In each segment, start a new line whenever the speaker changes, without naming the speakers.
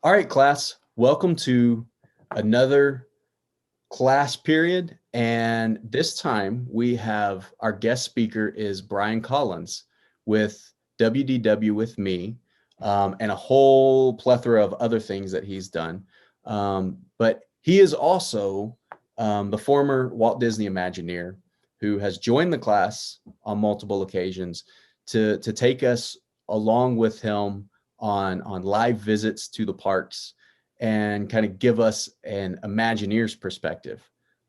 All right, class, welcome to another class period. And this time we have our guest speaker is Brian Collins with WDW with me, and a whole plethora of other things that he's done. But he is also the former Walt Disney Imagineer who has joined the class on multiple occasions to take us along with him on live visits to the parks and kind of give us an Imagineer's perspective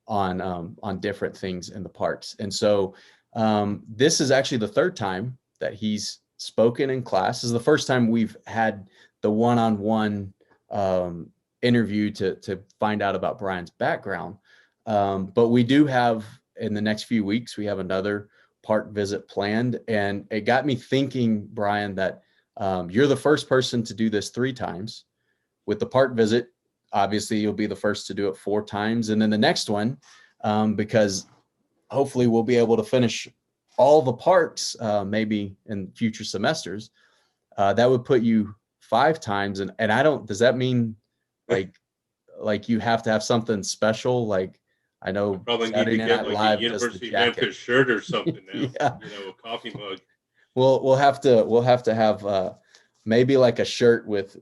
on different things in the parks. And so this is actually the third time that he's spoken in class. This is the first time we've had the one-on-one interview to find out about Brian's background. But we do have in the next few weeks, we have another park visit planned. And it got me thinking, Brian, that you're the first person to do this 3 times. With the park visit, obviously you'll be the first to do it 4 times. And then the next one, because hopefully we'll be able to finish all the parks maybe in future semesters, that would put you 5 times. And I don't, does that mean like, like you have to have something special? Like I
I
know
probably need
Saturday
to get
Night
like a
Live does the
University of
jacket.
Memphis shirt or something now.
Yeah.
A coffee mug.
We'll have to have maybe like a shirt with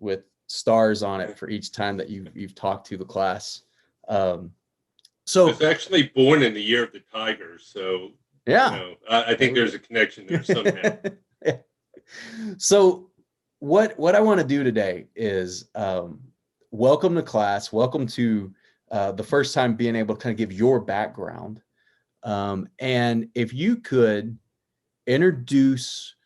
stars on it for each time that you've talked to the class. Um,
I
so
was actually born in the year of the tiger, so
yeah,
I
there
think
we
there's a connection there somehow.
go. So what I want to do today is welcome to class, welcome to the first time being able to kind of give your background, and if you could introduce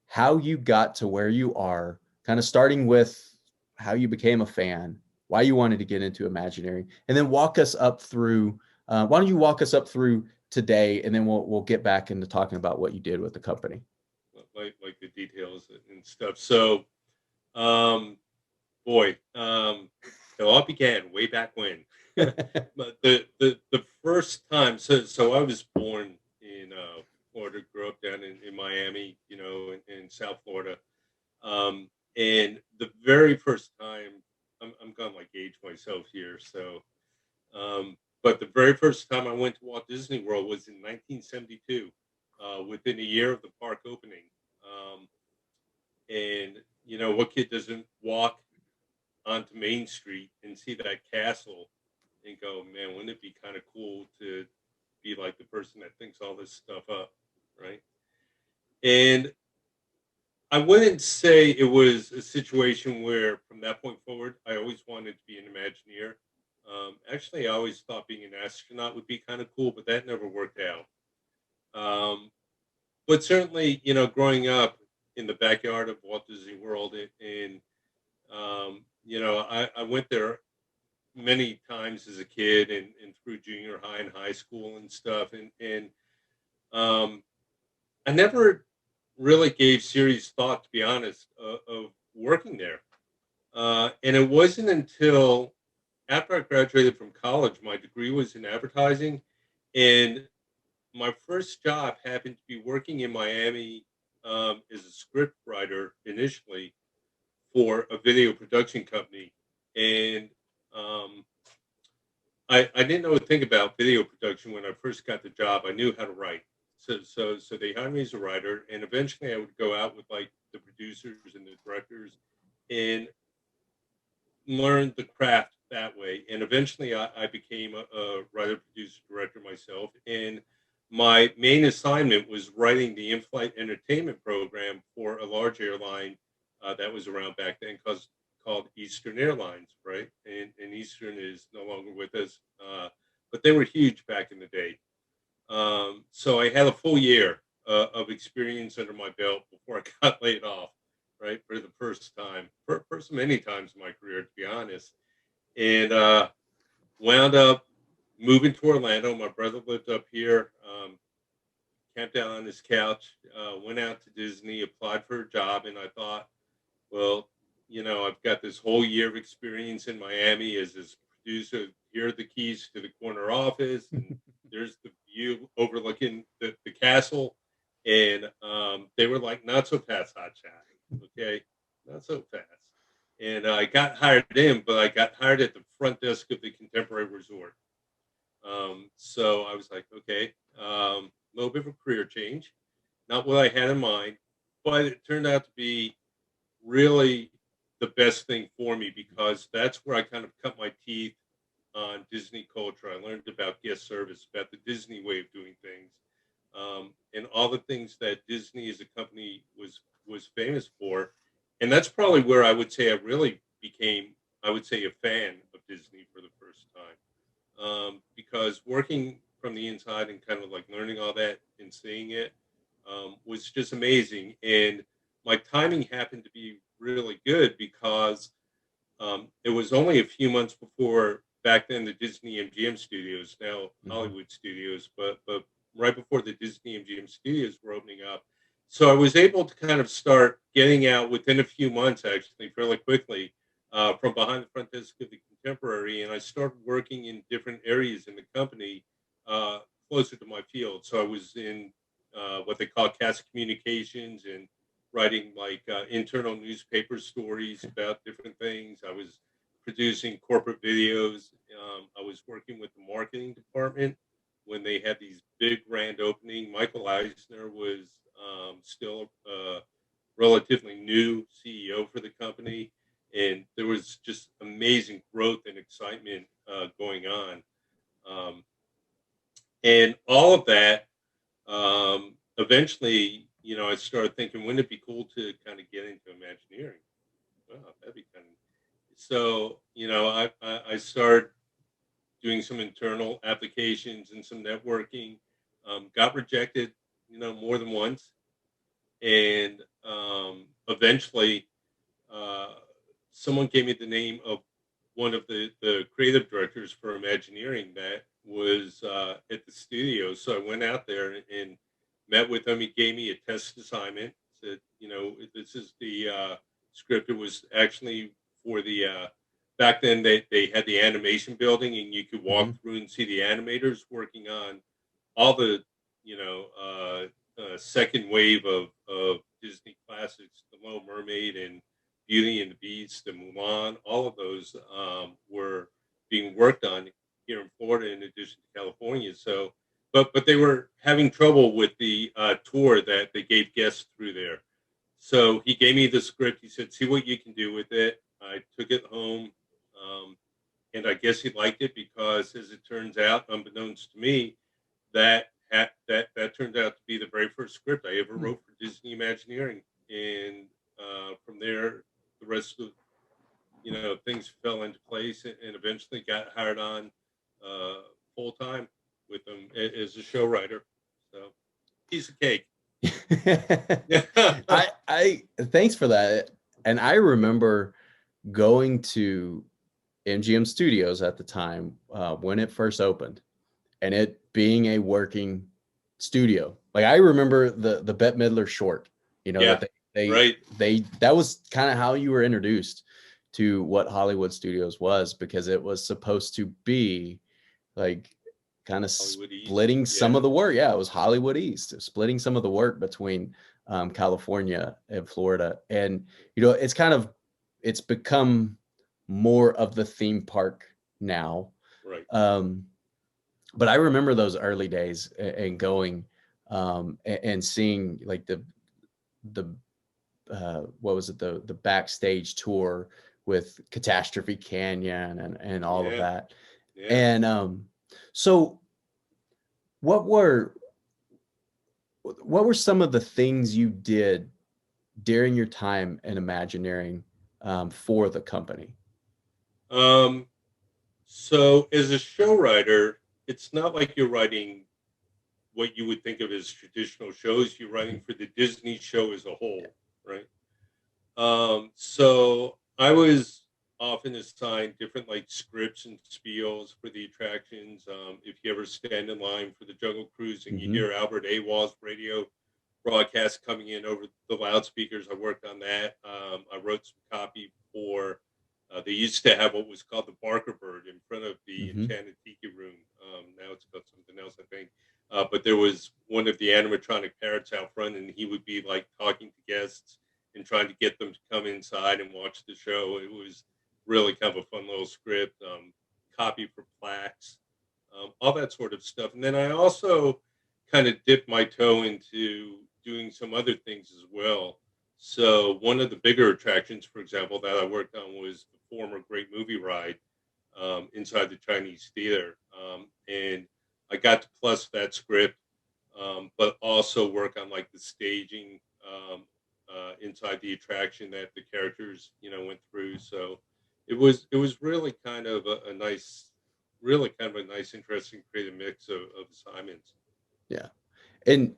how you got to where you are, kind of starting with how you became a fan, why you wanted to get into Imagineering, and then walk us up through. Why don't you walk us up through today, and then we'll get back into talking about what you did with the company.
Like the details and stuff. So, um, boy, it all began way back when. But the first time, so I was born in Florida, grew up down in Miami, in South Florida. And the very first time, I'm gonna like age myself here, so but the very first time I went to Walt Disney World was in 1972, within a year of the park opening. Um, and what kid doesn't walk onto Main Street and see that castle and go, man, wouldn't it be kind of cool to be like the person that thinks all this stuff up, right? And I wouldn't say it was a situation where, from that point forward, I always wanted to be an Imagineer. Actually, I always thought being an astronaut would be kind of cool, but that never worked out. Um, but certainly, growing up in the backyard of Walt Disney World, and I went there many times as a kid and through junior high and high school and stuff, and um, I never really gave serious thought, to be honest, of working there. And it wasn't until after I graduated from college, my degree was in advertising, and my first job happened to be working in Miami as a script writer initially for a video production company. And um, I didn't know a thing about video production when I first got the job. I knew how to write. So they hired me as a writer, and eventually I would go out with like the producers and the directors and learn the craft that way. And eventually I became a writer, producer, director myself. And my main assignment was writing the in-flight entertainment program for a large airline that was around back then, called Eastern Airlines, right? And Eastern is no longer with us, but they were huge back in the day. So I had a full year of experience under my belt before I got laid off, right, for the first time, for so many times in my career, to be honest. And wound up moving to Orlando. My brother lived up here, camped out on his couch, went out to Disney, applied for a job, and I thought, well, I've got this whole year of experience in Miami as this producer. Here are the keys to the corner office, and there's the view overlooking the castle. And they were like, not so fast, hot shot. Okay, not so fast. and I got hired in, but I got hired at the front desk of the Contemporary Resort. So I was like, okay, a little bit of a career change, not what I had in mind, but it turned out to be really the best thing for me because that's where I kind of cut my teeth on Disney culture. I learned about guest service, about the Disney way of doing things, and all the things that Disney as a company was famous for. And that's probably where I would say I really became, I would say, a fan of Disney for the first time, because working from the inside and kind of like learning all that and seeing it was just amazing. And my timing happened to be really good because it was only a few months before back then the Disney MGM studios, now
Mhm.
Hollywood studios, but right before the Disney MGM studios were opening up. So I was able to kind of start getting out within a few months, actually, fairly quickly, from behind the front desk of the Contemporary, and I started working in different areas in the company uh, closer to my field. So I was in what they call cast communications and writing like internal newspaper stories about different things. I was producing corporate videos. I was working with the marketing department when they had these big grand opening. Michael Eisner was still a relatively new CEO for the company, and there was just amazing growth and excitement going on. Um, and all of that eventually, I started thinking, wouldn't it be cool to kind of get into Imagineering? Wow, that'd be kind of so. I started doing some internal applications and some networking. Got rejected, more than once, and eventually, uh, someone gave me the name of one of the creative directors for Imagineering that was at the studio. So I went out there and met with him. He gave me a test assignment. Said, this is the script. It was actually for the back then they had the animation building, and you could walk
Mhm.
through and see the animators working on all the second wave of Disney classics, The Little Mermaid and Beauty and the Beast and Mulan. All of those were being worked on here in Florida, in addition to California. So, but they were having trouble with the tour that they gave guests through there. So he gave me the script. He said, "See what you can do with it." I took it home, um, and I guess he liked it because, as it turns out, unbeknownst to me, that turned out to be the very first script I ever
Hmm.
wrote for Disney Imagineering, and from there, the rest of things fell into place, and eventually got hired on uh, full time with them as a show writer. So, piece of cake. Yeah.
I thanks for that. And I remember going to MGM Studios at the time when it first opened, and it being a working studio. Like I remember the Bette Midler short, that
Yeah. Right.
they that was kind of how you were introduced to what Hollywood Studios was, because it was supposed to be like kind of
Hollywood East.
splitting some
Yeah.
of the work. Yeah, it was Hollywood East, splitting some of the work between California and Florida. And it's it's become more of the theme park now.
Right.
Um, but I remember those early days and going and seeing like the what was it, the backstage tour with Catastrophe Canyon and all of
Yeah.
that.
Yeah.
And so what were what were some of the things you did during your time in Imagineering for the company?
Um, so as a show writer, it's not like you're writing what you would think of as traditional shows. You're writing
Mhm.
for the Disney show as a whole, right? So I was often assigned different like scripts and spiels for the attractions. If you ever stand in line for the Jungle Cruise and you
Mhm.
hear Albert Awal's radio broadcast coming in over the loudspeakers, I worked on that. I wrote some copy for. They used to have what was called the Barker Bird in front of the
Mhm.
Enchanted Tiki Room. Now it's called something else, I think. But there was one of the animatronic parrots out front, and he would be like talking to guests and and trying to get them to come inside and watch the show. It was really kind of a fun little script, copy for plaques, all that sort of stuff. And then I also kind of dipped my toe into doing some other things as well. So one of the bigger attractions, for example, that I worked on was the former Great Movie Ride inside the Chinese theater. And I got to plus that script, but also work on like the staging inside the attraction that the characters, went through. So it was really kind of a nice, really kind of a nice, interesting, creative mix of assignments.
Yeah. And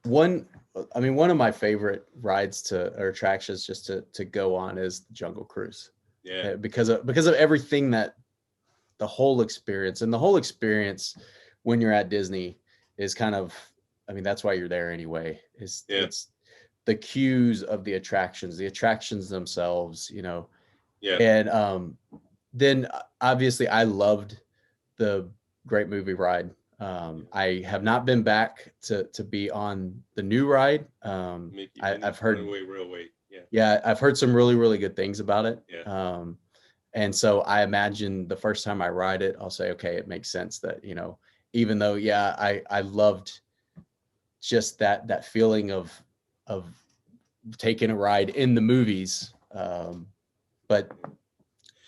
one, I mean, one of my favorite rides to or attractions just to go on is Jungle Cruise.
Yeah,
Because of everything that the whole experience, and the whole experience when you're at Disney is kind of, I mean, that's why you're there anyway. Is
yeah,
It's the cues of the attractions themselves,
yeah.
and then obviously I loved the Great Movie Ride. I have not been back to be on the new ride.
Mickey
I've
Minnie's
heard,
Runaway Railway. Yeah,
yeah, I've heard some really, really good things about it.
yeah,
And so I imagine the first time I ride it, I'll say, okay, it makes sense that, even though, yeah, I loved just that feeling of taking a ride in the movies. But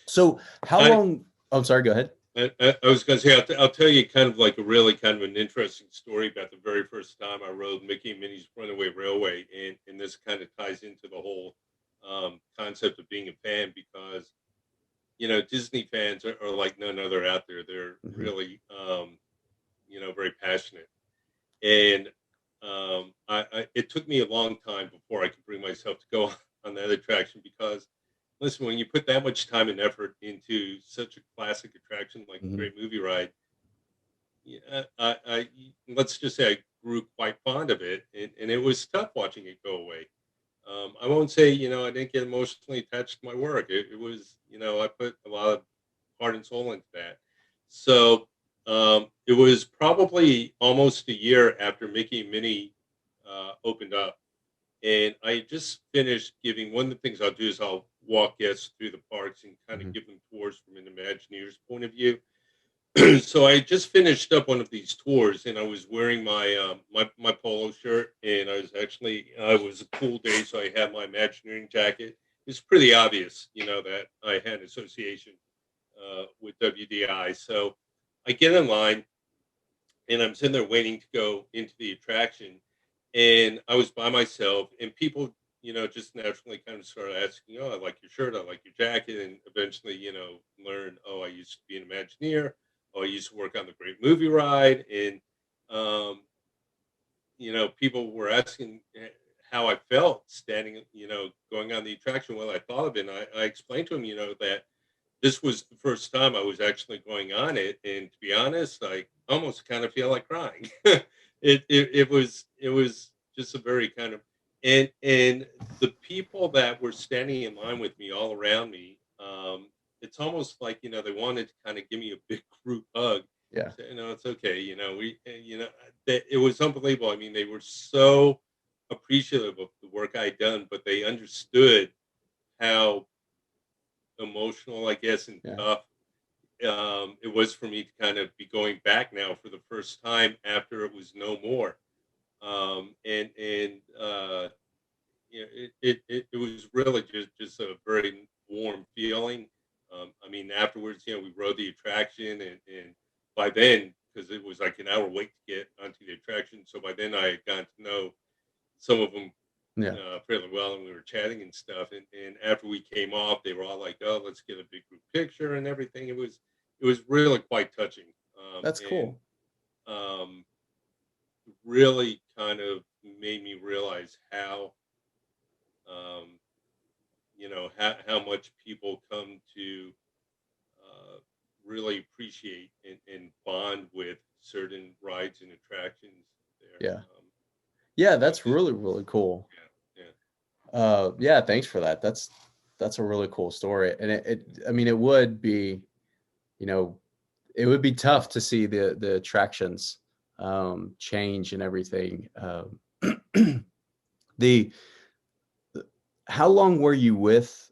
so how
I
long, oh, I'm sorry, go ahead.
I was going to say, I'll tell you kind of like a really kind of an interesting story about the very first time I rode Mickey and Minnie's Runaway Railway, and this kind of ties into the whole concept of being a fan, because Disney fans are like none other out there. They're
Mhm.
really very passionate, and it took me a long time before I could bring myself to go on that attraction, because listen, when you put that much time and effort into such a classic attraction like the
Mhm.
Great Movie Ride, yeah, let's just say I grew quite fond of it, and it was tough watching it go away. I won't say I didn't get emotionally attached to my work. It was I put a lot of heart and soul into that. So it was probably almost a year after Mickey and Minnie opened up, and I had just finished giving. One of the things I'll do is I'll walk guests through the parks and kind of
Mhm.
give them tours from an Imagineer's point of view. So I just finished up one of these tours, and I was wearing my polo shirt, and it was a cool day, so I had my Imagineering jacket. It's pretty obvious, that I had an association with WDI. So I get in line, and I'm sitting there waiting to go into the attraction, and I was by myself, and people, just naturally kind of started asking, "Oh, I like your shirt, I like your jacket," and eventually, learn, "Oh, I used to be an Imagineer. Oh, I used to work on the Great Movie Ride," and um, people were asking how I felt standing, going on the attraction, what I thought of it. And I explained to them, that this was the first time I was actually going on it, and to be honest, I almost kind of feel like crying. It was just a very kind of, and the people that were standing in line with me all around me, it's almost like they wanted to kind of give me a big group hug.
Yeah.
Say, it's okay. It was unbelievable. I mean, they were so appreciative of the work I'd done, but they understood how emotional, I guess, and
Yeah.
tough it was for me to kind of be going back now for the first time after it was no more. And it was really just a very warm feeling. I mean, afterwards, we rode the attraction, and by then, because it was like an hour wait to get onto the attraction, so by then I had gotten to know some of them
Yeah.
fairly well, and we were chatting and stuff. And after we came off, they were all like, "Oh, let's get a big group picture and everything." It was really quite touching,
That's
and
cool.
um, really kind of made me realize how um, how much people come to uh, really appreciate and bond with certain rides and attractions there.
Yeah. Yeah,
So
that's really, really cool.
yeah, yeah,
Yeah, thanks for that. That's a really cool story. And I mean, it would be, you know, it would be tough to see the attractions change and everything. The how long were you with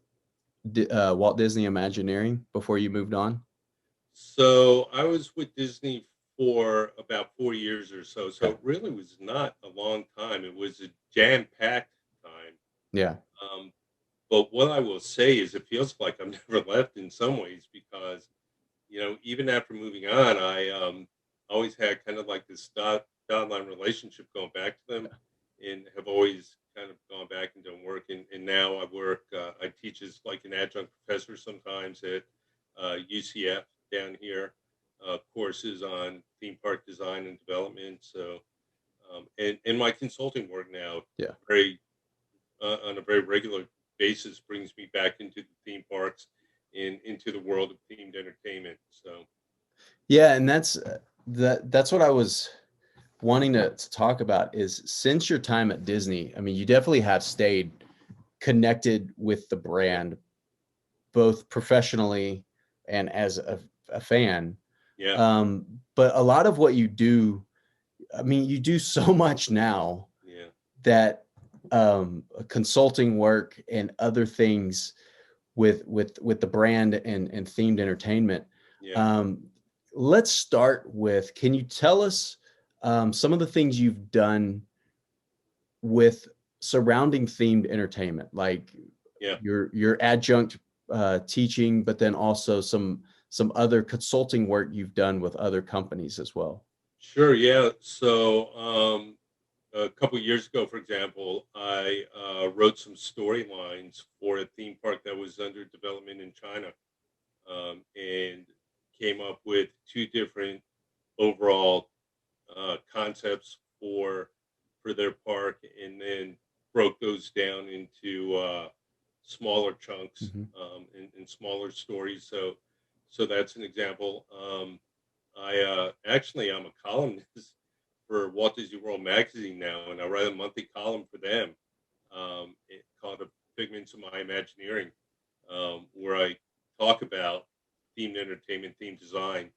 Walt Disney Imagineering before you moved on?
So I was with Disney for about 4 years or so. So
Okay.
it really was not a long time. It was a jam-packed time.
Yeah.
Um, but what I will say is it feels like I've never left in some ways because, even after moving on, I always had kind of like this dotted line relationship going back to them and have always kind of gone back and done work. And now I work, I teach as like an adjunct professor sometimes at UCF down here, courses on theme park design and development. So, and my consulting work now,
Yeah.
very on a very regular basis, brings me back into the theme parks and into the world of themed entertainment. So,
Yeah, and that's what I was wanting to talk about is since your time at Disney, I mean, you definitely have stayed connected with the
yeah,
brand, both professionally and as a fan.
yeah,
But a lot of what you do, I mean, you do so much now
yeah,
that consulting work and other things with the brand and themed entertainment.
yeah.
Um, let's start with, can you tell us some of the things you've done with surrounding themed entertainment, like
Yeah.
your adjunct teaching, but then also some other consulting work you've done with other companies as well?
Sure. Yeah. So, a couple years ago, for example, I wrote some storylines for a theme park that was under development in China, and came up with two different overall concepts for their park, and then broke those down into smaller chunks,
Hmm.
and smaller stories. So that's an example. I actually I'm a columnist for Walt Disney World magazine now, and I write a monthly column for them, called "A Figments of My Imagineering," where I talk about themed entertainment, themed design,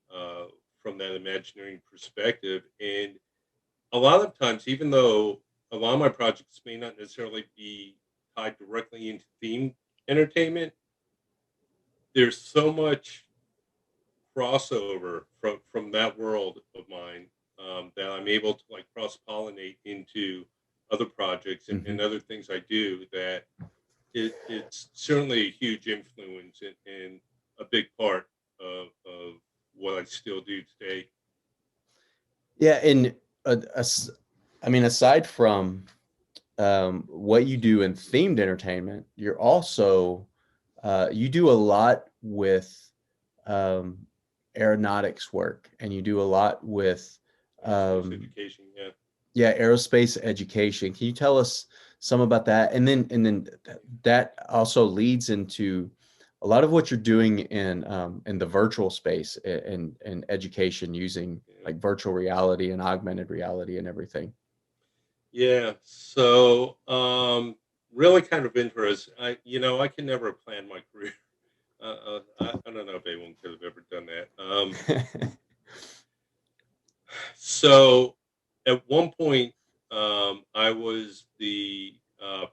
uh, from that Imagineering perspective. And a lot of times, even though a lot of my projects may not necessarily be tied directly into theme entertainment, there's so much crossover from that world of mine, that I'm able to like cross pollinate into other projects and
Hmm.
other things I do. That it's certainly a huge influence and a big part of what I still do today.
Yeah, and I mean, aside from what you do in themed entertainment, you're also you do a lot with um, aeronautics work, and you do a lot with
Aerospace
um,
education, yeah.
yeah, aerospace education. Can you tell us some about that? And then that also leads into a lot of what you're doing in the virtual space in education using
Yeah.
like virtual reality and augmented reality and everything.
Yeah. So, really kind of interesting. I can never plan my career. I don't know if anyone could have ever done that. So, at one point, I was the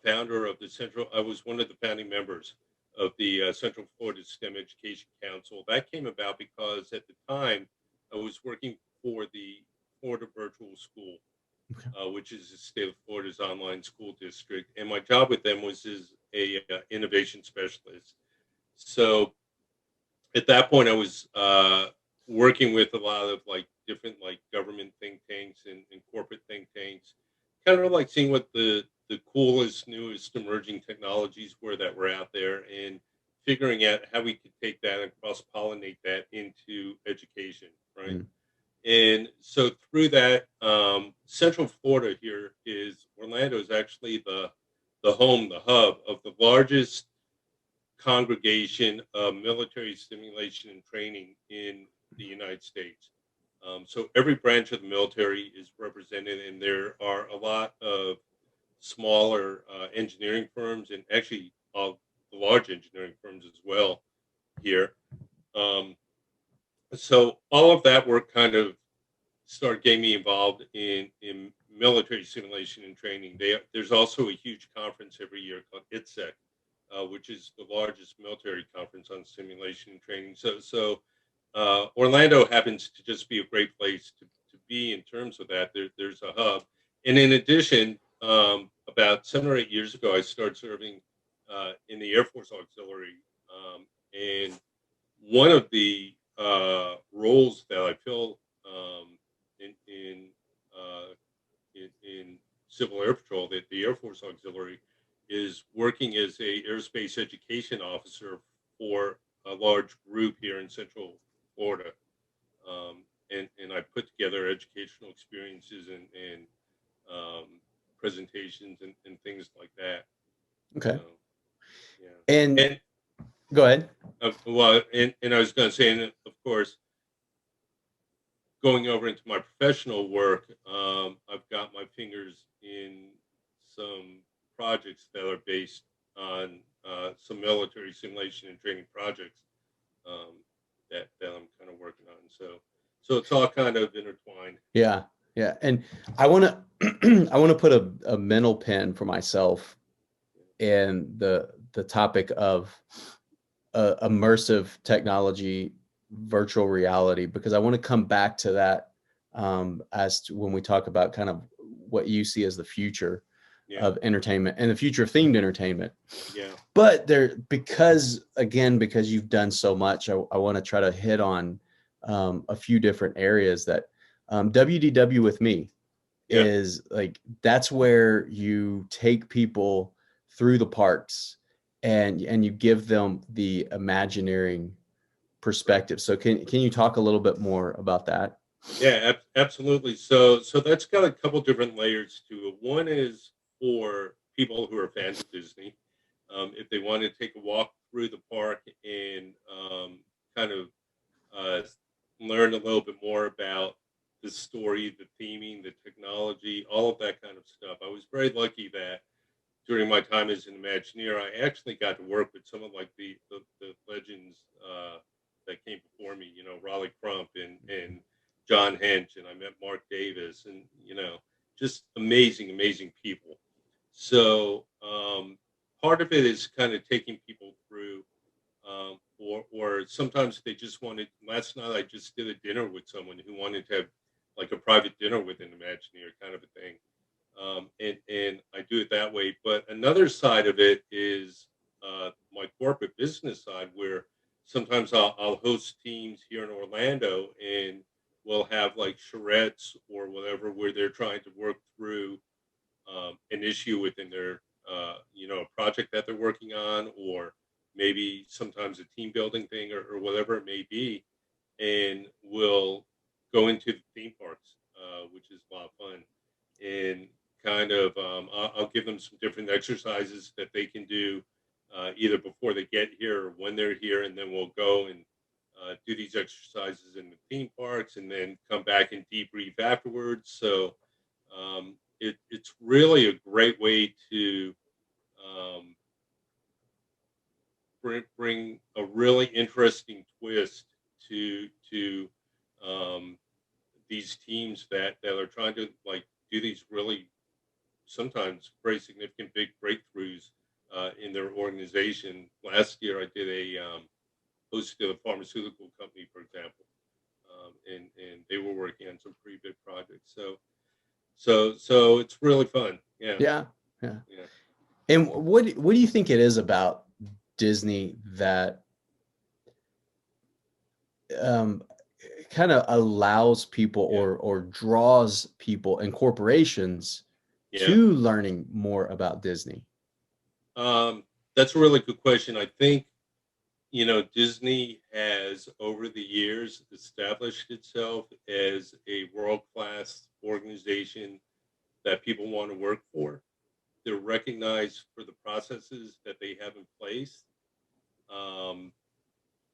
founder of the Central. I was one of the founding members of the Central Florida STEM Education Council. That came about because at the time I was working for the Florida Virtual School, which is the state of Florida's online school district, and my job with them was as a innovation specialist. So at that point, I was working with a lot of like different like government think tanks and corporate think tanks, kind of like seeing what the coolest, newest emerging technologies were that were out there, and figuring out how we could take that and cross pollinate that into education, right?
Mm,
And so through that, Central Florida here is Orlando is actually the home, the hub of the largest congregation of military simulation and training in the United States. So every branch of the military is represented, and there are a lot of smaller engineering firms, and actually the large engineering firms as well here. Um, so all of that work kind of started getting me involved in military simulation and training. There's also a huge conference every year called ITSEC, which is the largest military conference on simulation and training. So Orlando happens to just be a great place to be in terms of that. There's a hub. And in addition, about 7 or 8 years ago, I started serving in the Air Force Auxiliary. And one of the roles that I fill in, in, uh, in Civil Air Patrol, that the Air Force Auxiliary, is working as a airspace education officer for a large group here in Central Florida. And I put together educational experiences and um, presentations and things like that.
Okay.
So, yeah.
And
And
go ahead.
and I was going to say, and of course, going over into my professional work, I've got my fingers in some projects that are based on some military simulation and training projects um, that I'm kind of working on. So it's all kind of intertwined.
Yeah. Yeah. And I want to I want to put a mental pen for myself in the topic of immersive technology, virtual reality, because I want to come back to that as to when we talk about kind of what you see as the future
Yeah,
of entertainment and the future of themed entertainment.
yeah,
But there, because you've done so much, I want to try to hit on a few different areas that WDW with me
yeah,
is like, that's where you take people through the parks and you give them the Imagineering
right.
perspective. So can you talk a little bit more about that?
Yeah, absolutely. So that's got a couple different layers to it. One is for people who are fans of Disney. If they want to take a walk through the park and kind of uh, learn a little bit more about the story, the theming, the technology, all of that kind of stuff. I was very lucky that during my time as an Imagineer, I actually got to work with some of like the legends that came before me. You know, Raleigh Crump and John Hench, and I met Mark Davis, and just amazing people. So part of it is kind of taking people through, or sometimes they just wanted. Last night I just did a dinner with someone who wanted to have like a private dinner with an Imagineer kind of a thing, and I do it that way. But another side of it is my corporate business side, where sometimes I'll host teams here in Orlando, and we'll have like charrettes or whatever, where they're trying to work through an issue within their a project that they're working on, or maybe sometimes a team building thing, or whatever it may be, and we'll go into the theme parks, which is a lot of fun, and kind of I'll give them some different exercises that they can do either before they get here or when they're here, and then we'll go and do these exercises in the theme parks, and then come back and debrief afterwards. So it's really a great way to um, bring a really interesting twist to um, these teams that are trying to like do these really sometimes very significant big breakthroughs in their organization. Last year, I did hosted a pharmaceutical company, for example, and they were working on some pretty big projects. So it's really fun. Yeah,
Yeah. Yeah.
yeah,
And what do you think it is about Disney that um, kind of allows people
yeah,
or draws people and corporations
yeah.
to learning more about Disney?
That's a really good question. I think Disney has over the years established itself as a world class organization that people want to work for. They're recognized for the processes that they have in place. Um,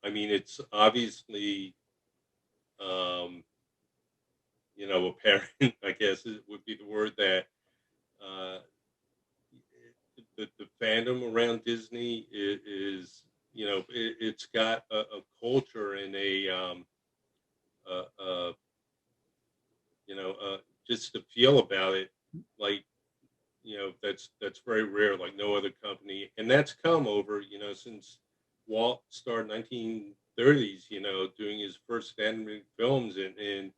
I mean, it's obviously, um, apparent, I guess it would be the word, that uh, the fandom around Disney is it's got a culture and a, uh, uh, just the feel about it, like, that's very rare, like no other company. And that's come over, since Walt started 1930s, doing his first animated films, and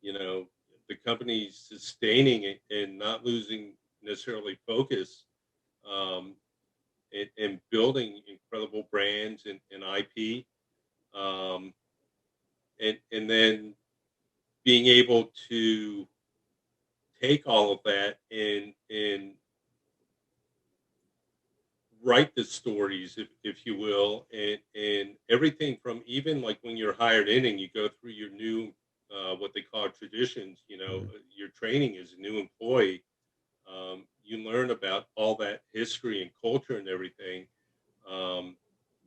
you know, the company's sustaining it and not losing necessarily focus, um, and building incredible brands and IP, um, and then being able to take all of that and write the stories, if you will, and everything from, even like when you're hired in and you go through your new, what they call traditions,
Mhm.
your training as a new employee. You learn about all that history and culture and everything, um,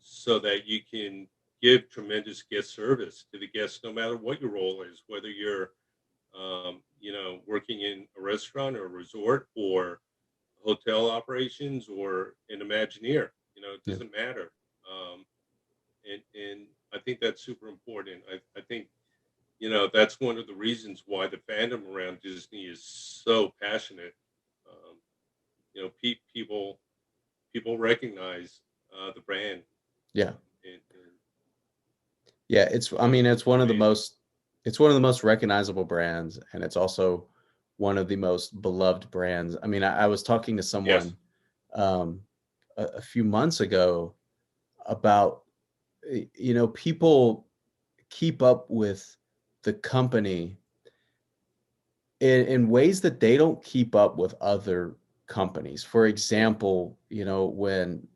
so that you can give tremendous guest service to the guests, no matter what your role is, whether you're, working in a restaurant or a resort, or hotel operations, or an Imagineer. It
Yeah.
doesn't matter. Um, and I think that's super important. I think, that's one of the reasons why the fandom around Disney is so passionate. Um, people recognize, the brand,
Yeah.
and
Yeah. I mean,
it's amazing.
it's one of the most recognizable brands, and it's also one of the most beloved brands. I mean, I was talking to
Yes.
someone um, a few months ago about, people keep up with the company in ways that they don't keep up with other companies. For
Yeah.
example, when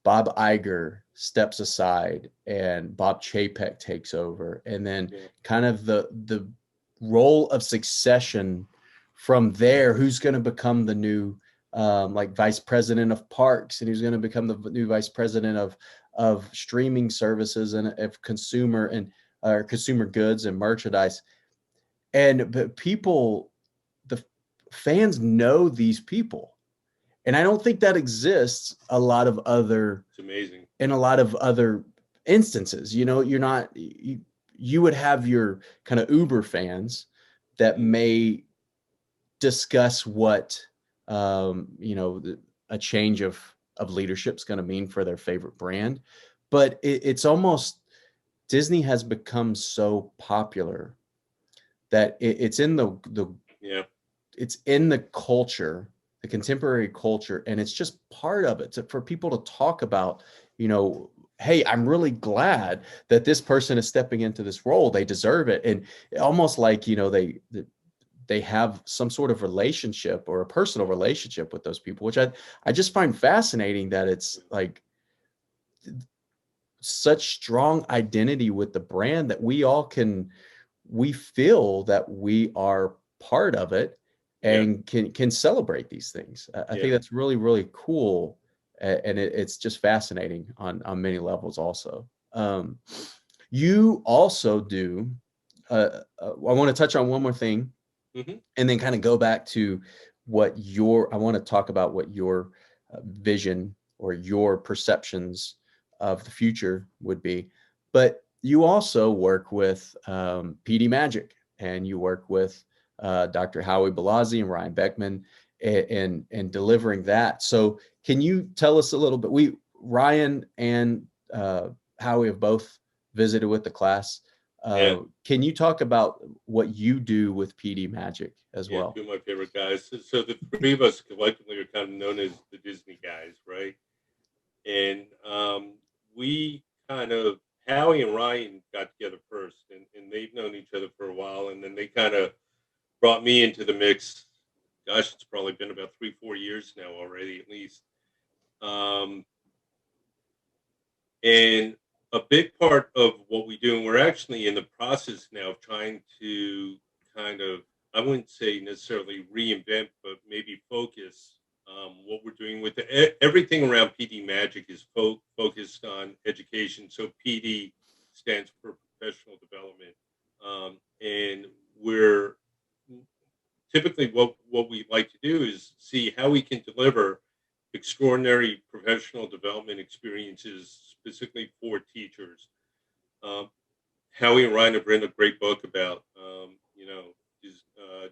Bob Iger steps aside and Bob Chapek takes over, and then
Yeah.
kind of the role of succession from there. Who's going to become the new like vice president of parks, and who's going to become the new vice president of streaming services and of consumer and consumer goods and merchandise. And but people, the fans know these people, and I don't think that exists
It's amazing.
in a lot of other instances. You're not you would have your kind of Uber fans that
Mhm.
may discuss what a change of leadership is going to mean for their favorite brand, but it's almost Disney has become so popular that it's in the
Yeah.
it's in the culture, the contemporary culture, and it's just part of it for people to talk about, hey, I'm really glad that this person is stepping into this role. They deserve it. And almost like, they have some sort of relationship or a personal relationship with those people, which I just find fascinating that it's like such strong identity with the brand that we feel that we are part of it
Yeah.
and can celebrate these things. I
Yeah.
think that's really, really cool. And it's just fascinating on many levels also. You also do, I want to touch on one more thing
Hmm.
and then kind of go back to I want to talk about what your vision or your perceptions of the future would be. But you also work with PD Magic, and you work with Dr. Howie Balazzi and Ryan Beckman and delivering that. So can you tell us a little bit? Ryan and Howie have both visited with the class.
Yeah.
Can you talk about what you do with PD Magic as
Yeah.
well?
Two of my favorite guys. So the three of us collectively are kind of known as the Disney guys, right? And we kind of, Howie and Ryan got together first, and they've known each other for a while, and then they kind of brought me into the mix. Gosh, it's probably been about 3-4 years now already, at least. Um, and a big part of what we do, and we're actually in the process now of trying to kind of, I wouldn't say necessarily reinvent, but maybe focus, what we're doing with everything around PD Magic is focused on education. So PD stands for professional development. And we're typically, what we like to do is see how we can deliver extraordinary professional development experiences specifically for teachers. Um, Howie and Ryan have written a great book about,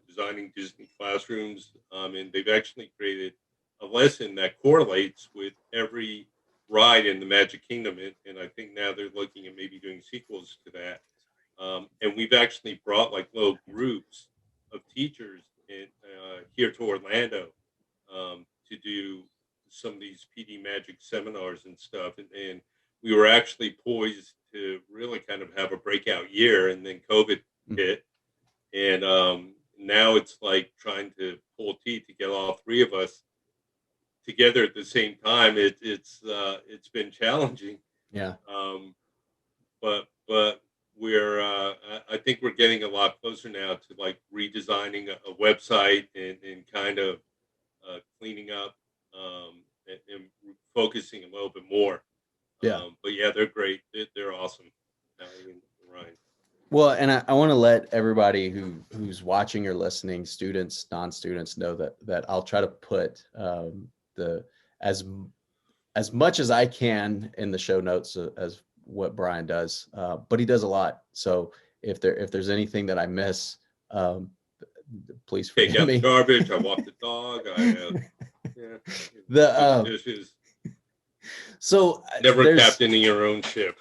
designing Disney classrooms, and they've actually created a lesson that correlates with every ride in the Magic Kingdom, and I think now they're looking at maybe doing sequels to that. And we've actually brought like little groups of teachers here to Orlando to do some of these PD Magic seminars and stuff, and we were actually poised to really kind of have a breakout year, and then COVID hit, and now it's like trying to pull teeth to get all three of us together at the same time. It's been challenging,
Yeah.
but we're I think we're getting a lot closer now to like redesigning a website and kind of cleaning up and focusing a little bit more.
Yeah.
But yeah, they're great. They're awesome. Allie and Ryan.
Well, and I want to let everybody who's watching or listening, students, non-students, know that I'll try to put the as as much as I can in the show notes as what Brian does, but he does a lot. So if there's anything that I miss, um, please
Take
forgive
out the
me.
garbage. I walk the dog. Yeah,
The
do the dishes.
so
Never
there's
captaining your own ship.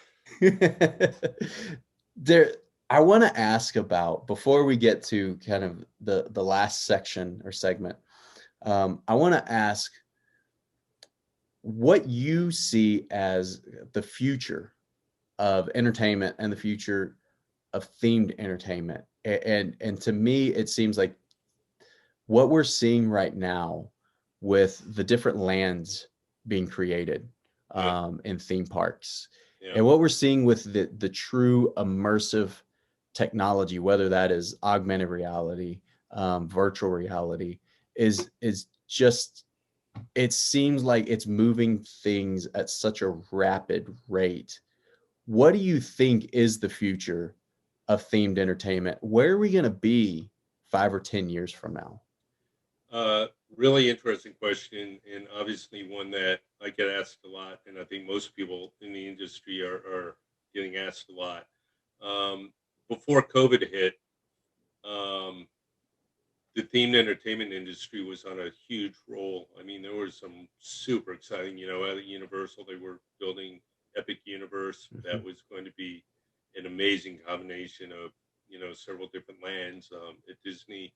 there I want to ask about, before we get to kind of the last section or segment, I want to ask what you see as the future of entertainment and the future of themed entertainment. And to me, it seems like what we're seeing right now with the different lands being created
Yeah,
in theme parks,
yeah,
and what we're seeing with the true immersive technology, whether that is augmented reality, virtual reality, is just, it seems like it's moving things at such a rapid rate. What do you think is the future of themed entertainment? Where are we going to be 5 or 10 years from now?
really interesting question, and obviously one that I get asked a lot, and I think most people in the industry are getting asked a lot. Um, Before COVID hit, um, the themed entertainment industry was on a huge roll. I mean, there was some super exciting, at Universal, they were building Epic Universe that
Mhm.
was going to be an amazing combination of, several different lands. At Disney,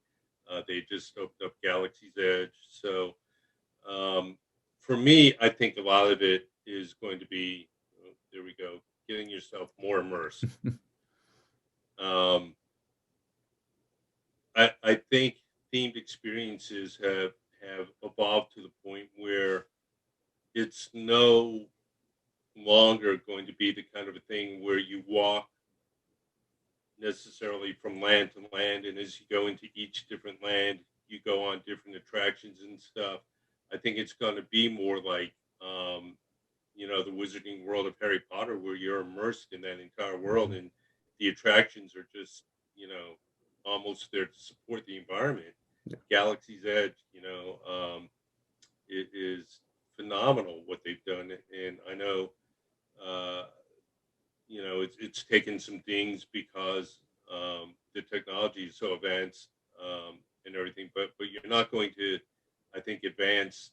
they just opened up Galaxy's Edge. So for me, I think a lot of it is going to be, there we go, getting yourself more immersed. Um, I think themed experiences have evolved to the point where it's no longer going to be the kind of a thing where you walk necessarily from land to land, and as you go into each different land, you go on different attractions and stuff. I think it's going to be more like the wizarding world of Harry Potter, where you're immersed in that entire world,
Mhm.
and the attractions are just almost there to support the environment.
Yeah.
Galaxy's Edge, it is phenomenal what they've done, and I know uh, it's taken some things because the technology is so advanced and everything, but you're not going to, I think, advance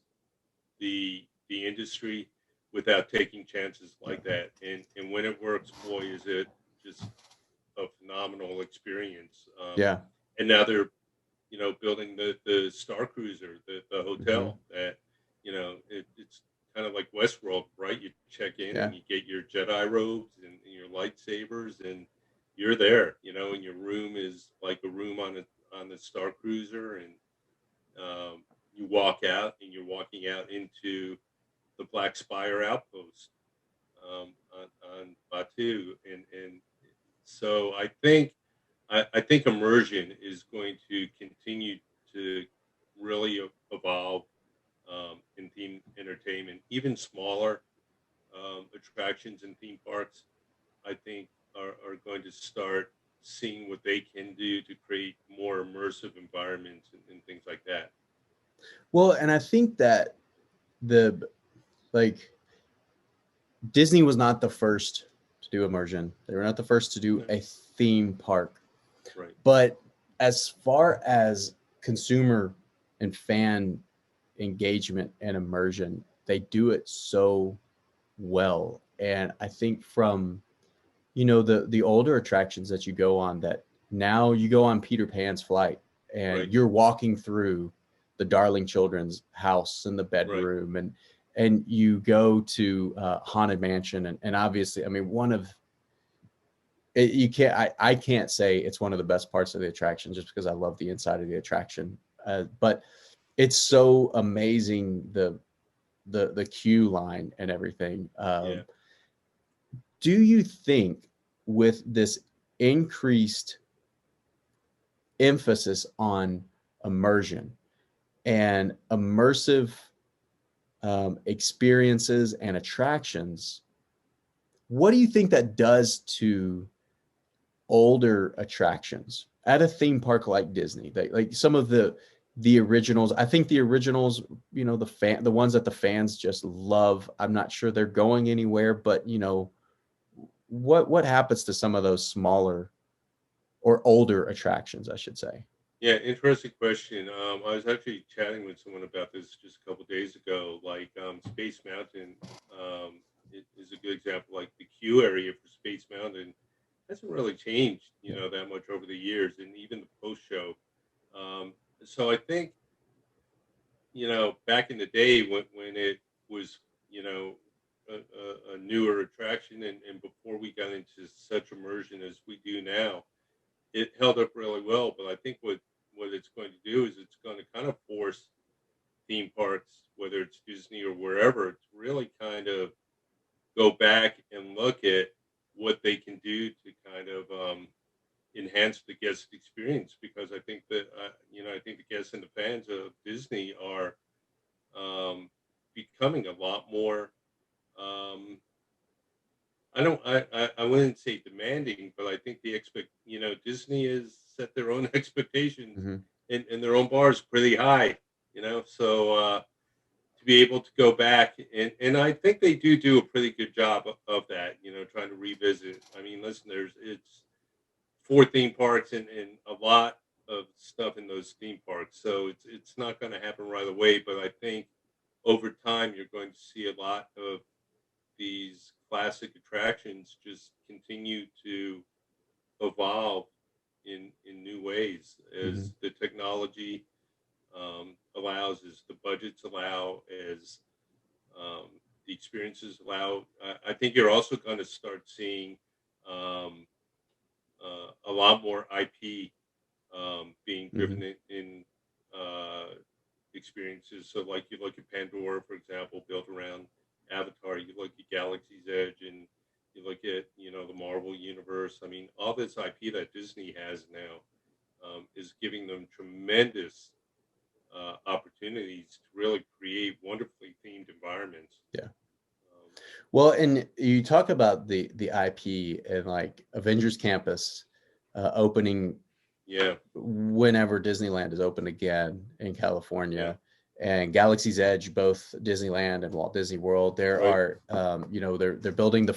the industry without taking chances like that. And when it works, boy, is it just a phenomenal experience.
Yeah.
And now they're building the Star Cruiser, the
Mhm.
hotel that it's kind of like Westworld, right? You check in
Yeah.
and you get your Jedi robes and your lightsabers, and you're there, and your room is like a room on the Star Cruiser, and you walk out and you're walking out into the Black Spire outpost on Batu, and so I think immersion is going to continue to really evolve in theme entertainment. Even smaller attractions in theme parks, I think, are going to start seeing what they can do to create more immersive environments and things like that.
Well, and I think that the like Disney was not the first to do immersion. They were not the first to do
No,
a theme park.
right.
But as far as consumer and fan engagement and immersion, they do it so well. And I think from, the older attractions that you go on, that now you go on Peter Pan's flight and
Right.
you're walking through the Darling Children's house and the
Right.
bedroom, and you go to Haunted Mansion, and obviously, I mean, one of you can't I can't say it's one of the best parts of the attraction just because I love the inside of the attraction, but it's so amazing, the queue line and everything.
Yeah.
Do you think with this increased emphasis on immersion and immersive experiences and attractions, what do you think that does to older attractions at a theme park like Disney? Like some of the originals, I think the originals, the ones that the fans just love. I'm not sure they're going anywhere, but what happens to some of those smaller or older attractions, I should say?
Yeah, interesting question. I was actually chatting with someone about this just a couple days ago. Like Space Mountain is a good example. Like the queue area for Space Mountain hasn't really changed,
Yeah.
that much over the years, and even the post show. So I think, back in the day when it was, a newer attraction, and before we got into such immersion as we do now, it held up really well. But I think what it's going to do is it's going to kind of force theme parks, whether it's Disney or wherever, to really kind of go back and look at what they can do to kind of enhance the guest experience. Because I think that I think the guests and the fans of Disney are becoming a lot more. Um, I wouldn't say demanding, but I think Disney has set their own expectations,
Mhm.
and their own bars pretty high, so to be able to go back, and I think they do a pretty good job of that, trying to revisit. I mean, listen, it's four theme parks, and a lot of stuff in those theme parks, so it's not going to happen right away, but I think over time you're going to see a lot of these classic attractions just continue to evolve in new ways
Mhm.
as the technology allows, as the budgets allow, as um, the experiences allow. I think you're also going to start seeing um, a lot more IP being driven
Mhm.
in experiences. So, like you look at Pandora, for example, built around Avatar. You look at Galaxy's Edge, and you look at the Marvel universe. I mean, all this IP that Disney has now is giving them tremendous opportunities to really create wonderfully themed environments.
Yeah.
Um,
Well, and you talk about the IP and like Avengers Campus opening
yeah,
whenever Disneyland is open again in
yeah,
California, and Galaxy's Edge, both Disneyland and Walt Disney World. There
right,
are, they're building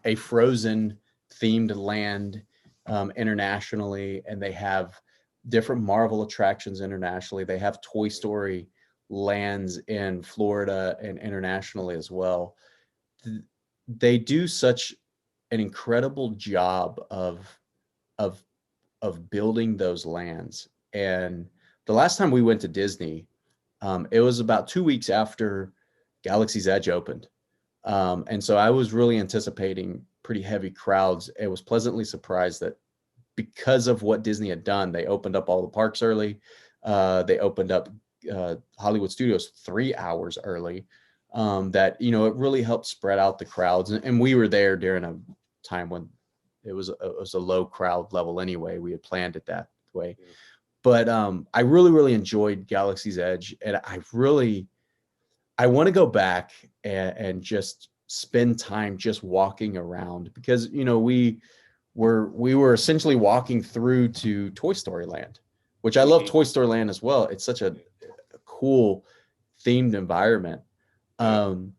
a Frozen themed land internationally, and they have different Marvel attractions internationally. They have Toy Story lands in Florida and internationally as well. They do such an incredible job of building those lands. And the last time we went to Disney, it was about 2 weeks after Galaxy's Edge opened. And so I was really anticipating pretty heavy crowds. I was pleasantly surprised that because of what Disney had done, they opened up all the parks early. They opened up Hollywood Studios 3 hours early. That it really helped spread out the crowds, and we were there during a time when it was a low crowd level anyway. We had planned it that way,
yeah,
but I really enjoyed Galaxy's Edge, and I want to go back and just spend time just walking around, because we were essentially walking through to Toy Story Land, which I love
hmm
Toy Story Land as well. It's such a
yeah,
cool themed environment.
yeah,
Um,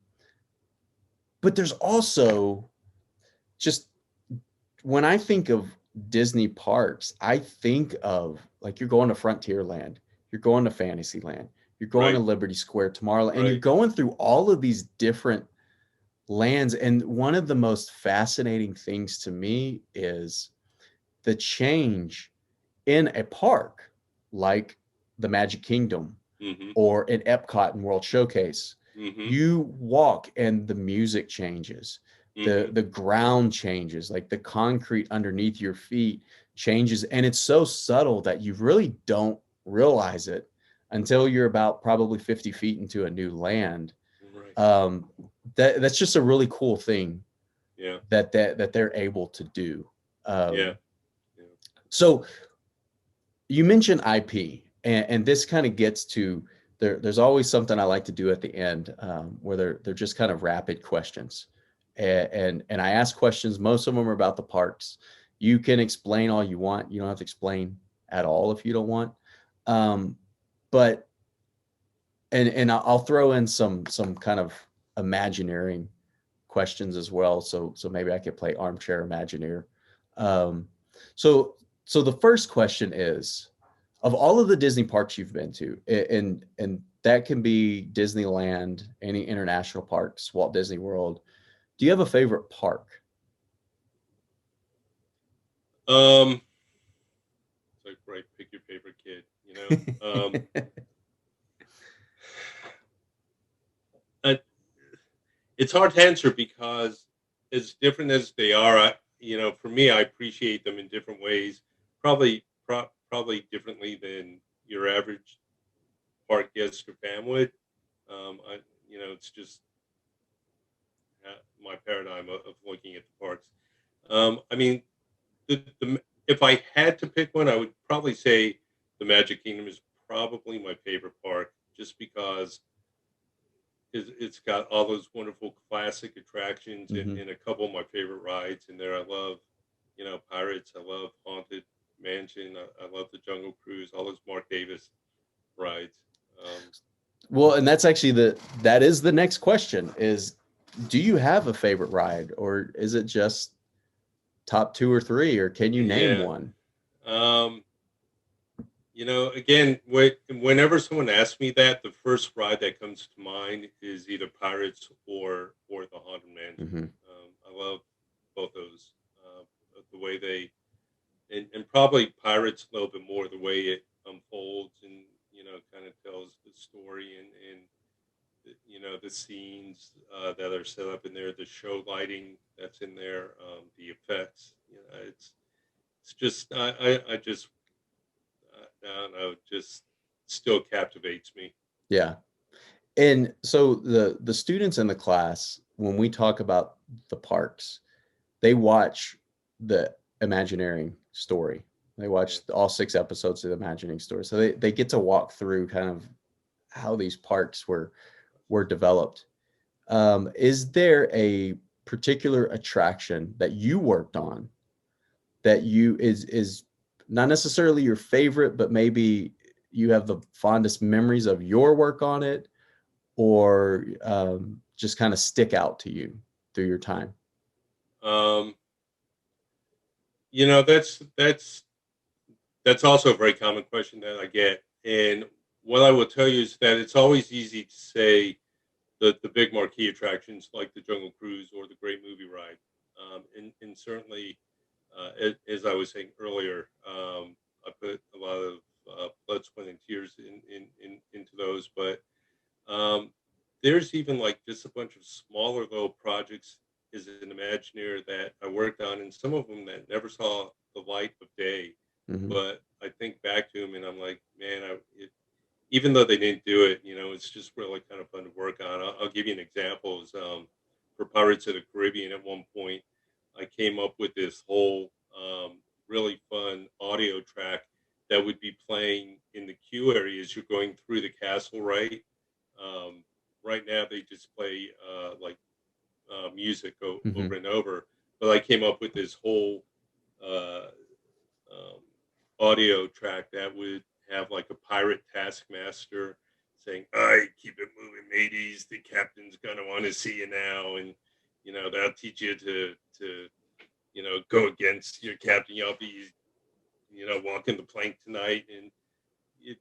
but there's also just when I think of Disney parks, I think of like you're going to Frontierland, you're going to Fantasyland, you're going to
Right.
Liberty Square, Tomorrowland, and you're
Right.
going through all of these different lands. And one of the most fascinating things to me is the change in a park like the Magic Kingdom
Mm-hmm.
or in Epcot and World Showcase.
Mm-hmm.
You walk and the music changes, the
Mm-hmm.
the ground changes, like the concrete underneath your feet changes, and it's so subtle that you really don't realize it until you're about probably 50 feet into a new land.
Right.
um, that's just a really cool thing
Yeah.
that they're able to do.
Yeah.
um,
Yeah.
so you mentioned IP, and this kind of gets to there's always something I like to do at the end, where they're just kind of rapid questions, and I ask questions. Most of them are about the parks. You can explain all you want. You don't have to explain at all if you don't want. Um, but and I'll throw in some kind of Imagineering questions as well. So maybe I could play armchair Imagineer. Um, so so the first question is, of all of the Disney parks you've been to, and that can be Disneyland, any international parks, Walt Disney World, do you have a favorite park?
Um, it's like, right, pick your favorite kid, you know. I, it's hard to answer because as different as they are, for me, I appreciate them in different ways. Probably differently than your average park guest or fan would. It's just my paradigm of looking at the parks. I mean, if I had to pick one, I would probably say the Magic Kingdom is probably my favorite park, just because it's got all those wonderful classic attractions and,
Hmm.
and a couple of my favorite rides in there. I love, Pirates. I love Haunted Mansion. I love the Jungle Cruise. All those Mark Davis rides. Um,
Well, and that's actually that is the next question is, do you have a favorite ride, or is it just top two or three, or can you name
yeah.
one?
Um, again, whenever someone asks me that, the first ride that comes to mind is either Pirates or the Haunted Mansion.
Hmm.
I love both those. The way they and probably Pirates a little bit more, the way it unfolds and kind of tells the story and the scenes that are set up in there, the show lighting that's in there, the effects. It's just I just I don't know, just still captivates me.
Yeah. And so the students in the class, when we talk about the parks, they watch the Imagineering story. They
Yeah.
watch all 6 episodes of the Imagineering story. So they get to walk through kind of how these parks were developed. Is there a particular attraction that you worked on that you is not necessarily your favorite, but maybe you have the fondest memories of your work on it, or just kind of stick out to you through your time?
Um, you know, that's also a very common question that I get. And what I will tell you is that it's always easy to say the big marquee attractions like the Jungle Cruise or the Great Movie Ride. And certainly, as I was saying earlier, I put a lot of blood, sweat, and tears into those. But um, there's even like just a bunch of smaller little projects as an Imagineer that I worked on, and some of them that never saw the light of day.
Hmm.
But I think back to them, and I'm like, man, even though they didn't do it, it's just really kind of fun to work on. I'll give you an example. For Pirates of the Caribbean, at one point, I came up with this whole really fun audio track that would be playing in the queue area as you're going through the castle, right? Um, right now, they just play music over
Hmm.
and over. But I came up with this whole uh, um, audio track that would have like a pirate taskmaster saying, "All right, keep it moving, mateys. The captain's gonna want to see you now, and that'll teach you to go against your captain. You'll be, walking the plank tonight, and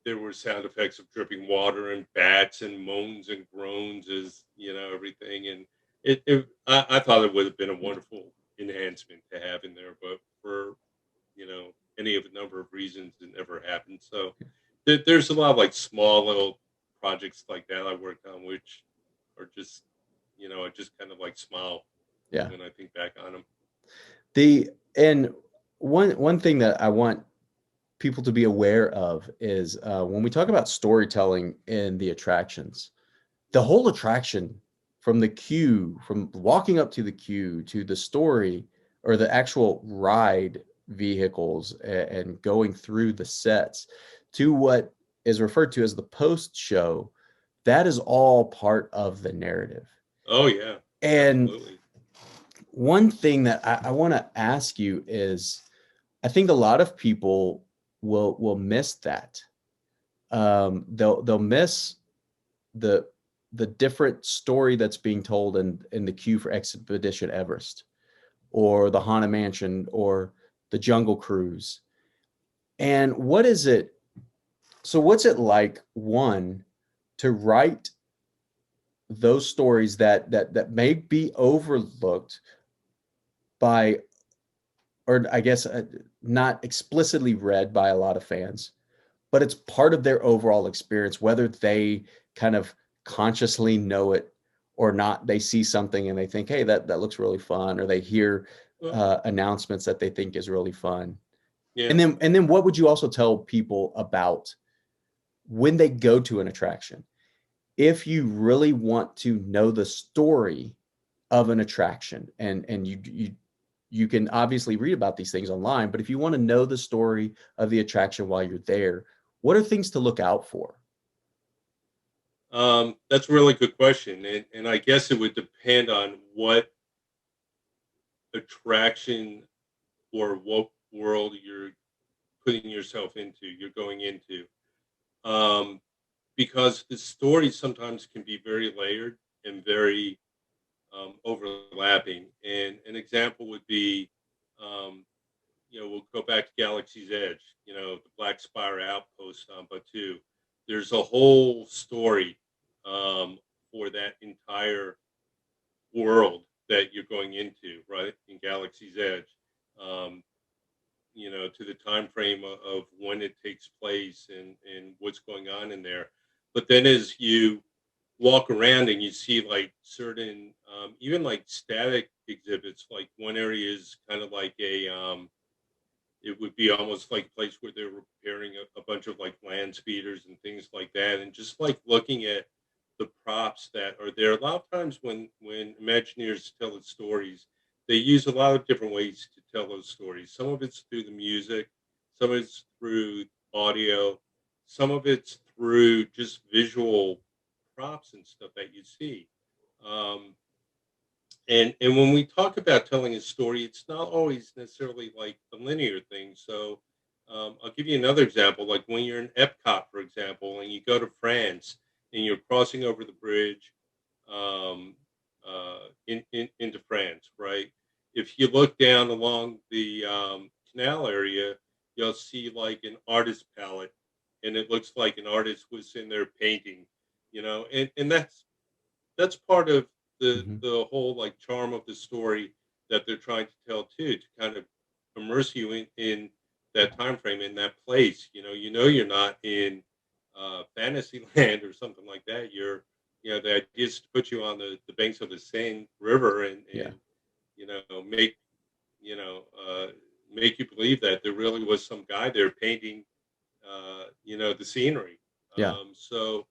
there were sound effects of dripping water and bats and moans and groans as everything. And I thought it would have been a wonderful enhancement to have in there, but for any of a number of reasons, it never happened. So there's a lot of like small little projects like that I worked on, which are just I just kind of like smile
Yeah.
when I think back on them.
And one thing that I want people to be aware of is when we talk about storytelling in the attractions, the whole attraction from the queue, from walking up to the queue to the story or the actual ride vehicles and going through the sets to what is referred to as the post show, that is all part of the narrative.
Oh yeah,
And
absolutely.
one thing that I want to ask you is, I think a lot of people will miss that. They'll miss the the different story that's being told in the queue for Expedition Everest or the Haunted Mansion or the Jungle Cruise. And what is it? So what's it like, one, to write those stories that may be overlooked by, or I guess not explicitly read by a lot of fans, but it's part of their overall experience, whether they kind of consciously know it or not. They see something and they think, hey, that looks really fun, or they hear
Well,
announcements that they think is really fun.
yeah.
And then what would you also tell people about when they go to an attraction? If you really want to know the story of an attraction, and you can obviously read about these things online, but if you want to know the story of the attraction while you're there, what are things to look out for?
That's a really good question, and I guess it would depend on what attraction or what world you're putting yourself into, you're going into. Um, because the stories sometimes can be very layered and very overlapping. And an example would be, um, we'll go back to Galaxy's Edge, the Black Spire outpost on Batu. There's a whole story um, for that entire world that you're going into, right? In Galaxy's Edge. Um, to the time frame of when it takes place and what's going on in there. But then as you walk around and you see like certain even like static exhibits, like one area is kind of like it would be almost like a place where they're repairing a bunch of like land speeders and things like that, and just like looking at the props that are there. A lot of times when Imagineers tell its stories, they use a lot of different ways to tell those stories. Some of it's through the music, some of it's through audio, some of it's through just visual props and stuff that you see. Um, and when we talk about telling a story, it's not always necessarily like a linear thing. So I'll give you another example. Like when you're in Epcot, for example, and you go to France and you're crossing over the bridge um, into France, right? If you look down along the canal area, you'll see like an artist palette, and it looks like an artist was in there painting, and that's part of
Mhm.
the whole like charm of the story that they're trying to tell too, to kind of immerse you in that time frame, in that place. You're not in fantasy land or something like that. The idea is to put you on the banks of the Seine River
Yeah.
and you know make you know uh, make you believe that there really was some guy there painting the scenery.
Yeah.
So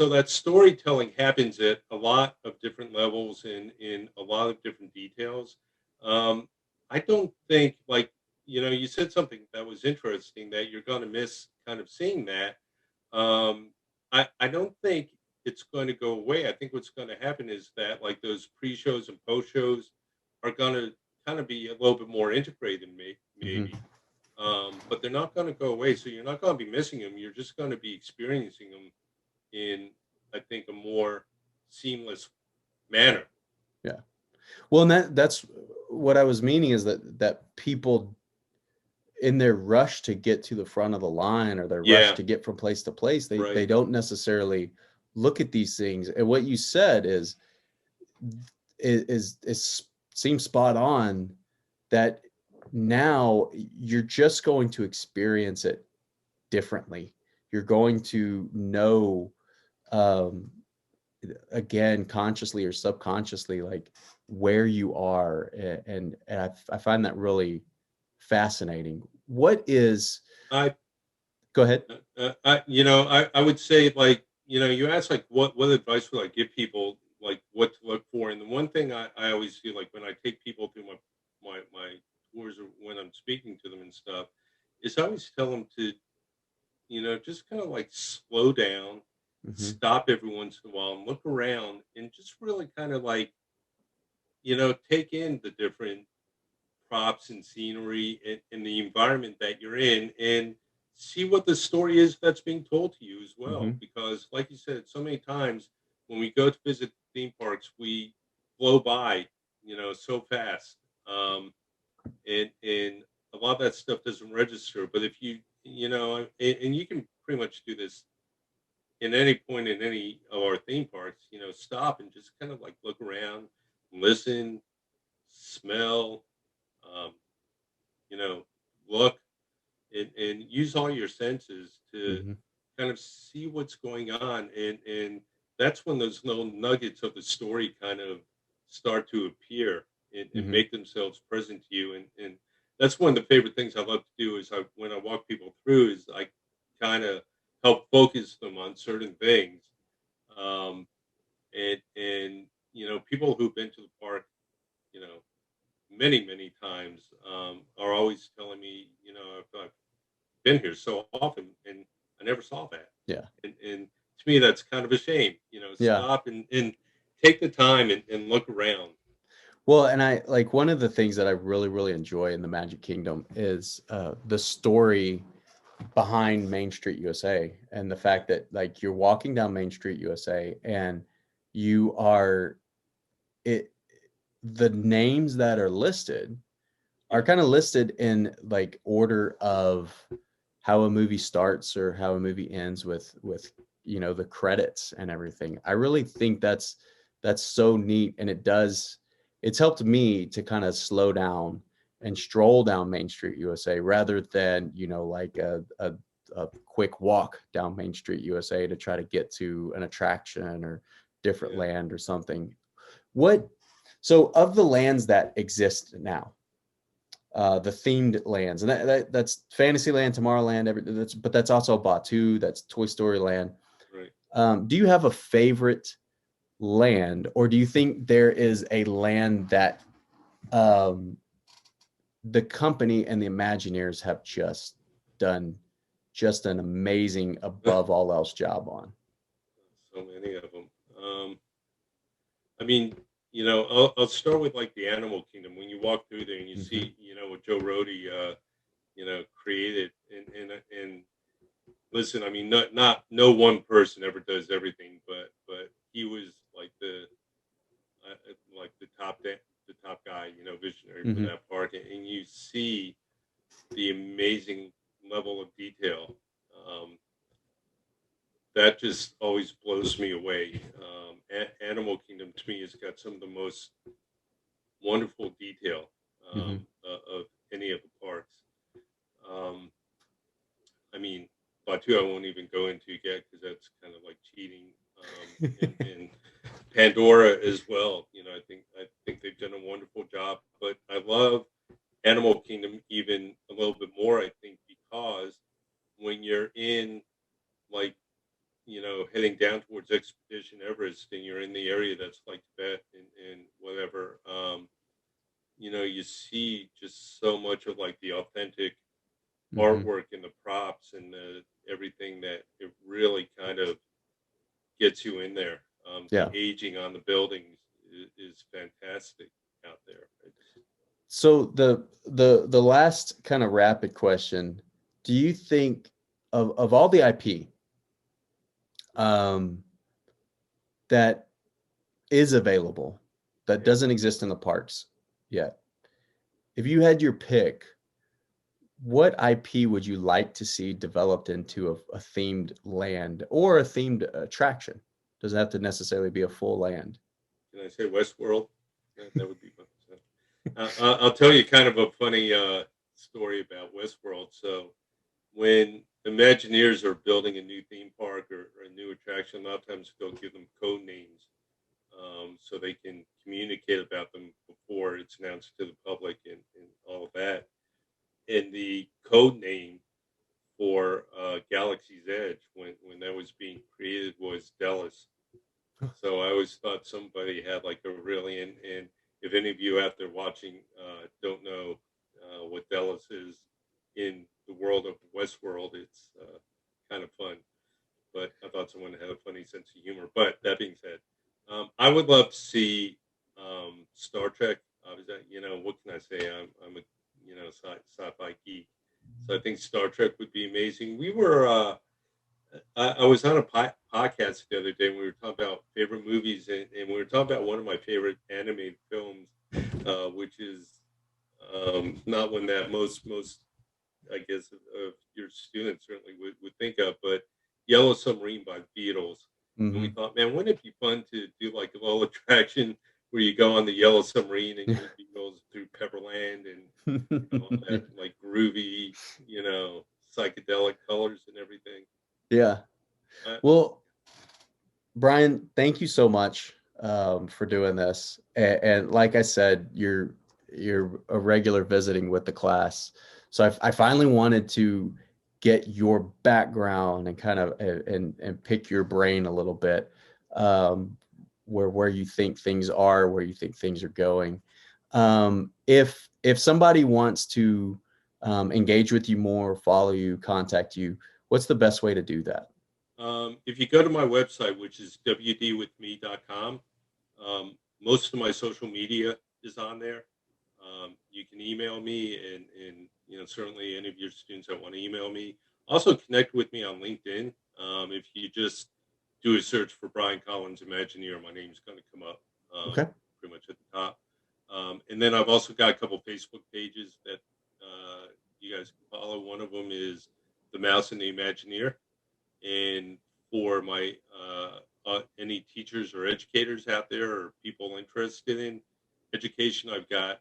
that storytelling happens at a lot of different levels and in a lot of different details. Um, I don't think like you said something that was interesting, that you're going to miss kind of seeing that. Um, I don't think it's going to go away. I think what's going to happen is that like those pre-shows and post-shows are going to kind of be a little bit more integrated,
Mhm.
maybe. But they're not going to go away. So you're not going to be missing them. You're just going to be experiencing them in, I think, a more seamless manner.
Yeah. Well, and that's what I was meaning is that people in their rush to get to the front of the line, or their rush
Yeah,
to get from place to place, they
right.
don't necessarily look at these things. And what you said is seems spot on, that now you're just going to experience it differently. You're going to know, um, again, consciously or subconsciously, like where you are. And I find that really fascinating. What is,
I,
go ahead.
I would say, like, you ask like what advice would I give people, like what to look for, and the one thing I always feel like when I take people through my tours, or when I'm speaking to them and stuff, is I always tell them to, just kind of like slow down,
Hmm.
stop every once in a while and look around and just really kind of like, take in the different props and scenery and the environment that you're in, and see what the story is that's being told to you as well.
Hmm.
Because, like you said, so many times when we go to visit theme parks, we blow by, so fast. And a lot of that stuff doesn't register. But if and you can pretty much do this in any point in any of our theme parks, stop and just kind of like look around, listen, smell, um, you know, look, and use all your senses to
Hmm.
kind of see what's going on. And that's when those little nuggets of the story kind of start to appear and
Hmm.
make themselves present to you. And that's one of the favorite things I love to do is when I walk people through is I kind of help focus them on certain things. Um, and people who've been to the park, you know, many times, are always telling me, I've been here so often and I never saw that.
Yeah.
And to me, that's kind of a shame.
Yeah.
Stop and take the time and look around.
Well, and I like, one of the things that I really, really enjoy in the Magic Kingdom is the story behind Main Street USA, and the
Yeah,
fact that, like, you're walking down Main Street USA, and you are it the names that are listed are
yeah,
kind of listed in like order of how a movie starts or how a movie ends, with the credits and everything. I really think that's so neat, and it's helped me to kind of slow down and stroll down Main Street USA, rather than like a quick walk down Main Street USA to try to get to an attraction or different
yeah.
land or something. What So, of the lands that exist now, the themed lands, and that's Fantasyland, Tomorrowland, but that's also Batu, that's Toy Story Land.
Right.
Do you have a favorite land, or do you think there is a land that, um, the company and the Imagineers have done just an amazing, above all else job on?
So many of them. I mean, I'll start with like the animal kingdom. When you walk through there and you
Hmm.
see, what Joe Rody, created, and listen, I mean, no one person ever does everything, but he was like the top guy, visionary for
Hmm.
that park, and you see the amazing level of detail. Um, that just always blows me away. Animal Kingdom to me has got some of the most wonderful detail,
Hmm.
of any of the parks. Um, I mean, Batu I won't even go into yet because that's kind of like cheating. And Pandora as well. I think they've done a wonderful job. But I love Animal Kingdom even a little bit more. I think because when you're in, like, heading down towards Expedition Everest and you're in the area that's like Tibet and whatever, you see just so much of like the authentic
Hmm.
artwork and the props and the everything that it really kind of gets you in there. The
Yeah.
aging on the buildings is fantastic out there. It's
So, the last kind of rapid question: do you think, of all the IP, um, that is available, that
yeah.
doesn't exist in the parks yet, if you had your pick, what IP would you like to see developed into a themed land or a themed attraction? Doesn't have to necessarily be a full land.
Can I say Westworld? That would be fun. So, I'll tell you kind of a funny story about Westworld. So when Imagineers are building a new theme park or a new attraction, a lot of times they'll give them code names so they can communicate about them before it's announced to the public and all of that. And the code name for Galaxy's Edge when that was being created was Dallas. So I always thought somebody had like a really, and if any of you out there watching don't know what Dallas is in the world of Westworld, it's kind of fun. But I thought someone had a funny sense of humor. But that being said, I would love to see Star Trek. What can I say? I'm a sci-fi geek, so I think Star Trek would be amazing. We were I was on a podcast the other day, and we were talking about favorite movies, and we were talking about one of my favorite animated films, which is not one that most I guess of your students certainly would think of, but Yellow Submarine by the Beatles. And we thought, man, wouldn't it be fun to do like a little attraction where you go on the Yellow Submarine and you go through Pepperland and all that like groovy, psychedelic colors and everything.
Yeah. Well, Brian, thank you so much for doing this. And like I said, you're a regular visiting with the class. So I finally wanted to get your background and kind of and pick your brain a little bit, where you think things are, where you think things are going. If somebody wants to engage with you more, follow you, contact you, what's the best way to do that?
If you go to my website, which is wdwithme.com, most of my social media is on there. You can email me, and certainly any of your students that want to email me. Also connect with me on LinkedIn. If you just do a search for Brian Collins Imagineer, my name's going to come up
Okay.
pretty much at the top. And then I've also got a couple Facebook pages that you guys can follow. One of them is The Mouse and the Imagineer. And for my any teachers or educators out there or people interested in education, I've got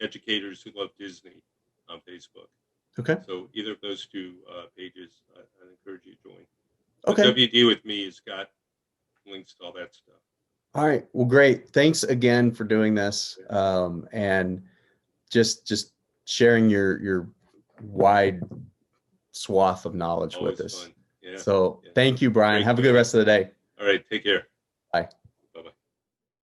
Educators Who Love Disney on Facebook.
Okay.
So either of those two pages, I encourage you to join.
Okay.
But WD with me has got links to all that stuff.
All right. Well, great. Thanks again for doing this, and just sharing your wide swath of knowledge
Always
with us.
fun. Yeah.
So thank you, Brian. Have a good rest of the day.
All right. Take care.